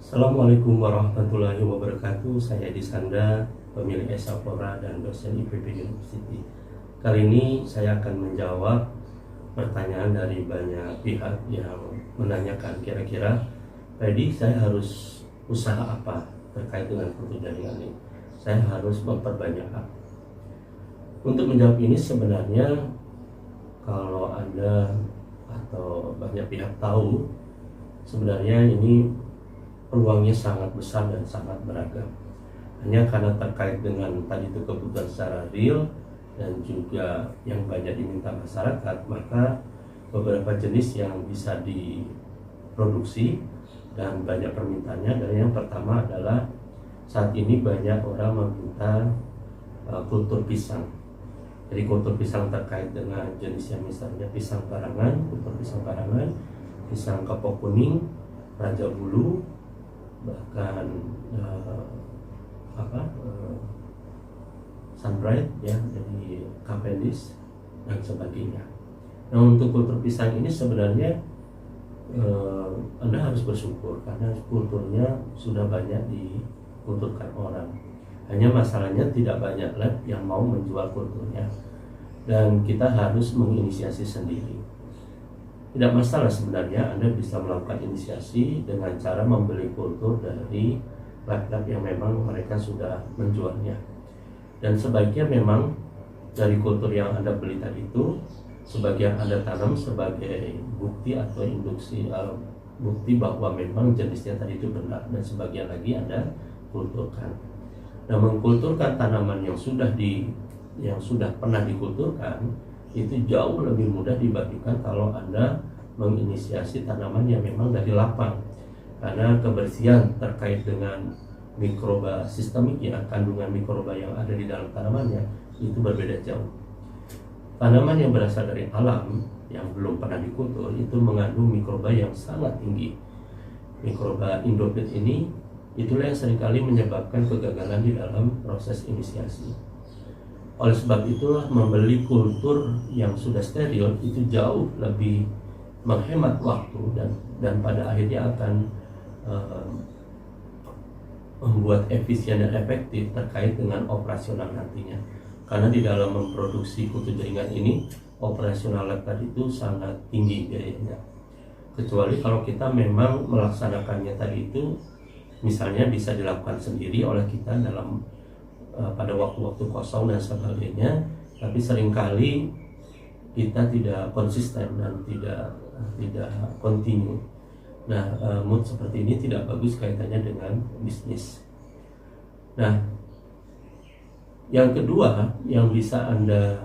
Assalamualaikum warahmatullahi wabarakatuh. Saya Disanda, pemilik Esapora dan dosen IPB University. Kali ini saya akan menjawab pertanyaan dari banyak pihak yang menanyakan kira-kira, Tadi saya harus usaha apa terkait dengan kultur jaringan ini? Saya harus memperbanyak apa? Untuk menjawab ini sebenarnya kalau Anda atau banyak pihak tahu, sebenarnya ini peluangnya sangat besar dan sangat beragam. Hanya karena terkait dengan tadi itu kebutuhan secara real dan juga yang banyak diminta masyarakat, maka beberapa jenis yang bisa diproduksi dan banyak permintaannya. Dan yang pertama adalah saat ini banyak orang meminta kultur pisang. Jadi kultur pisang terkait dengan jenisnya, misalnya pisang barangan, kultur pisang barangan, pisang kepok kuning, raja bulu, bahkan sunbright ya, jadi Cavendish dan sebagainya. Nah, untuk kultur pisang ini sebenarnya Anda harus bersyukur karena kulturnya sudah banyak dikulturkan orang. Hanya masalahnya tidak banyak lab yang mau menjual kulturnya, dan kita harus menginisiasi sendiri. Tidak masalah sebenarnya, Anda bisa melakukan inisiasi dengan cara membeli kultur dari lab-lab yang memang mereka sudah menjualnya. Dan sebaiknya memang dari kultur yang Anda beli tadi itu, sebagian Anda tanam sebagai bukti atau induksi, bukti bahwa memang jenisnya tadi itu benar, dan sebagian lagi Anda kulturkan. Nah, mengkulturkan tanaman yang sudah pernah dikulturkan itu jauh lebih mudah dibandingkan kalau Anda menginisiasi tanaman yang memang dari lapang, karena kebersihan terkait dengan mikroba sistemik ya, kandungan mikroba yang ada di dalam tanamannya itu berbeda jauh. Tanaman yang berasal dari alam yang belum pernah dikultur itu mengandung mikroba yang sangat tinggi. Mikroba endofit ini itulah yang seringkali menyebabkan kegagalan di dalam proses inisiasi. Oleh sebab itulah membeli kultur yang sudah steril itu jauh lebih menghemat waktu dan pada akhirnya akan membuat efisien dan efektif terkait dengan operasional nantinya. Karena di dalam memproduksi kultur jaringan ini, operasional lab tadi itu sangat tinggi biayanya. Kecuali kalau kita memang melaksanakannya tadi itu, misalnya bisa dilakukan sendiri oleh kita dalam pada waktu-waktu kosong dan sebagainya, tapi seringkali kita tidak konsisten dan tidak continue. Nah, mood seperti ini tidak bagus kaitannya dengan bisnis. Nah, yang kedua yang bisa Anda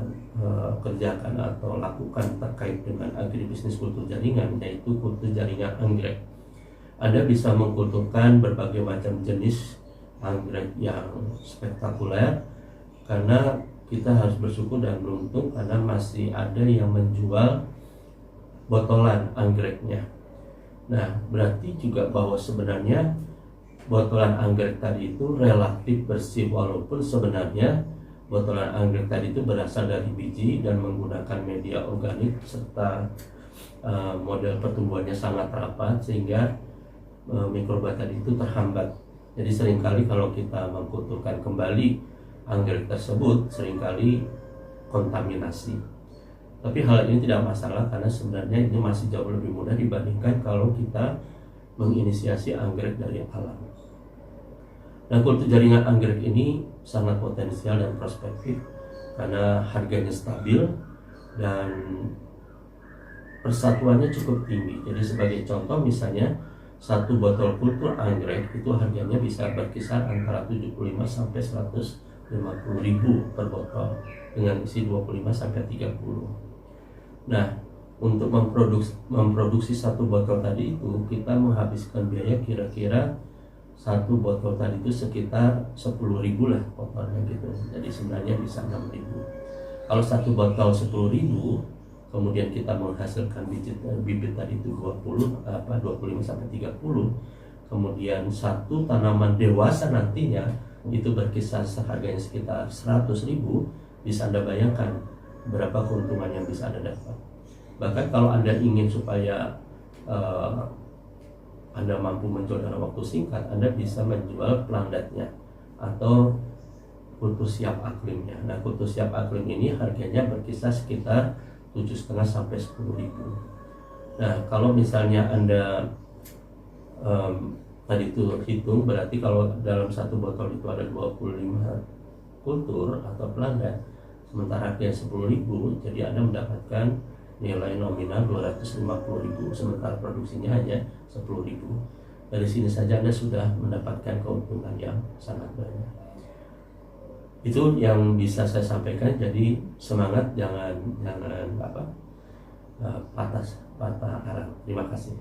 kerjakan atau lakukan terkait dengan agribisnis kultur jaringan, yaitu kultur jaringan anggrek. Anda bisa mengkulturkan berbagai macam jenis anggrek yang spektakuler, karena kita harus bersyukur dan beruntung karena masih ada yang menjual botolan anggreknya. Nah, berarti juga bahwa sebenarnya botolan anggrek tadi itu relatif bersih, walaupun sebenarnya botolan anggrek tadi itu berasal dari biji dan menggunakan media organik serta model pertumbuhannya sangat rapat sehingga mikroba tadi itu terhambat. Jadi seringkali kalau kita mengkulturkan kembali anggrek tersebut seringkali kontaminasi. Tapi hal ini tidak masalah karena sebenarnya ini masih jauh lebih mudah dibandingkan kalau kita menginisiasi anggrek dari alam. Dan kultur jaringan anggrek ini sangat potensial dan prospektif karena harganya stabil dan persatuannya cukup tinggi. Jadi sebagai contoh misalnya, satu botol kultur anggrek itu harganya bisa berkisar antara 75 sampai 150 ribu per botol dengan isi 25 sampai 30. Nah, untuk memproduksi satu botol tadi itu kita menghabiskan biaya kira-kira satu botol tadi itu sekitar 10 ribu lah botolnya gitu. Jadi sebenarnya bisa 6 ribu. Kalau satu botol 10 ribu, kemudian kita menghasilkan bibit tadi itu 25 sampai 30, kemudian satu tanaman dewasa nantinya itu berkisar harganya sekitar 100 ribu, bisa Anda bayangkan berapa keuntungan yang bisa Anda dapat. Bahkan kalau Anda ingin supaya Anda mampu menjual dalam waktu singkat, Anda bisa menjual plandanya atau kutu siap aklimnya. Nah, kutu siap aklim ini harganya berkisar sekitar 7,5 sampai 10.000. Nah, kalau misalnya Anda tadi itu hitung, berarti kalau dalam satu botol itu ada 25 kultur atau pelanda, sementara harganya 10.000, jadi Anda mendapatkan nilai nominal 250.000, sementara produksinya hanya 10.000. Dari sini saja Anda sudah mendapatkan keuntungan yang sangat banyak. Itu yang bisa saya sampaikan. Jadi semangat, jangan patah arang. Terima kasih.